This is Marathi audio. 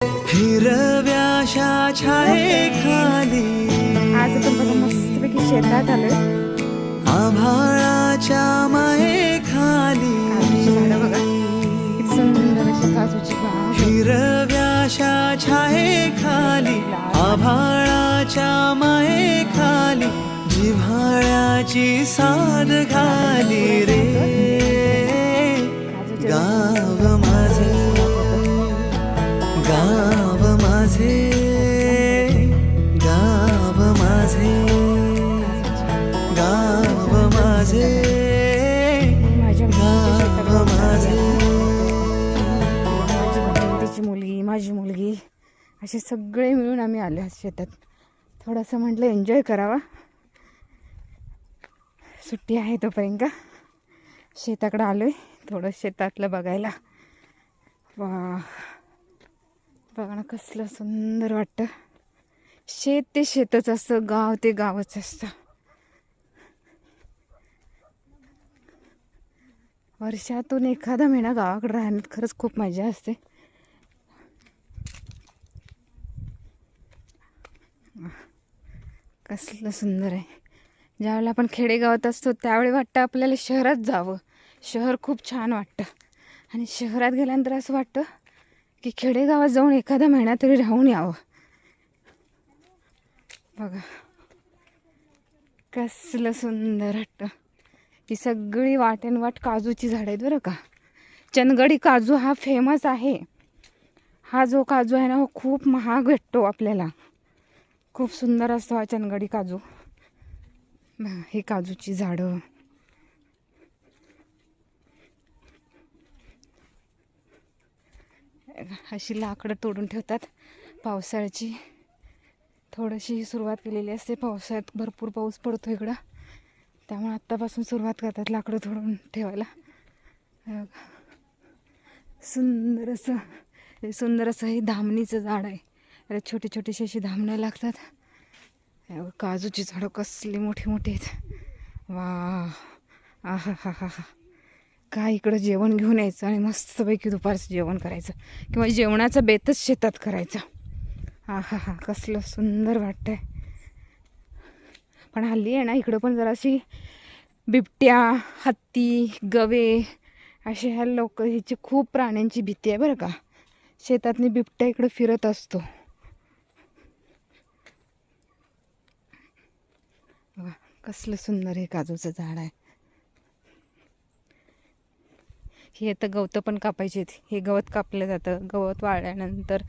हिरव्याशा छायेखाली आज आपण बघा मस्तपैकी शेतात आलोय. आभाळाच्या मायेखाली काजूची झाडं बघा किती सुंदर अशी काजूची बाग. हिरव्याशा छायेखाली आभाळाच्या मायेखाली जिव्हाळ्याची साद घाली रे गाव माझे गाव माझे गाव माझे गाव माझे माझ्या गाव माझे. तिची मुलगी माझी मुलगी असे सगळे मिळून आम्ही आलो आज शेतात. थोडंसं म्हटलं एन्जॉय करावा, सुट्टी आहे तोपर्यंत शेताकडं आलोय थोडं शेतातलं बघायला. वा बघा ना कसलं सुंदर वाटतं. शेत ते शेतच असतं, गाव ते गावच असतं. वर्षातून एखादा महिना गावाकडे राहण्यात खरंच खूप मजा असते. कसलं सुंदर आहे. ज्यावेळेला आपण खेडेगावात असतो त्यावेळी वाटतं आपल्याला शहरात जावं. शहर खूप छान वाटतं आणि शहरात गेल्यानंतर असं वाटतं की खेडेगावात जाऊन एखादा महिना तरी राहून यावं. बघा कसलं सुंदर वाटतं. ही सगळी वाटेनवाट काजूची झाडं आहेत बरं का. चंदगडी काजू हा फेमस आहे. हा जो काजू आहे ना हो खूप महाग भेटतो आपल्याला. खूप सुंदर असतो हा चंदगडी काजू. ही काजूची झाडं अशी लाकडं तोडून ठेवतात. पावसाळ्याची थोडीशी सुरुवात केलेली असते. पावसाळ्यात भरपूर पाऊस पडतो इकडं, त्यामुळे आत्तापासून सुरुवात करतात लाकडं तोडून ठेवायला. सुंदर असं हे धामणीचं झाड आहे. अरे छोटी छोटीशी अशी धामणं लागतात. काजूची झाडं कसली मोठी मोठी आहेत. वा आहा हा हा हा. काय इकडं जेवण घेऊन यायचं आणि मस्तपैकी दुपारचं जेवण करायचं किंवा जेवणाचा बेतच शेतात करायचा. आहा हा कसलं सुंदर वाटतंय. पण हल्ली आहे ना इकडं पण जराशी बिबट्या, हत्ती, गवे असे ह्या ह्याची खूप प्राण्यांची भीती आहे बरं का. शेतातनी बिबट्या इकडं फिरत असतो. कसलं सुंदर हे काजूचं झाड आहे. हे आता गवतं पण कापायचे. हे गवत कापलं जातं. गवत वाळल्यानंतर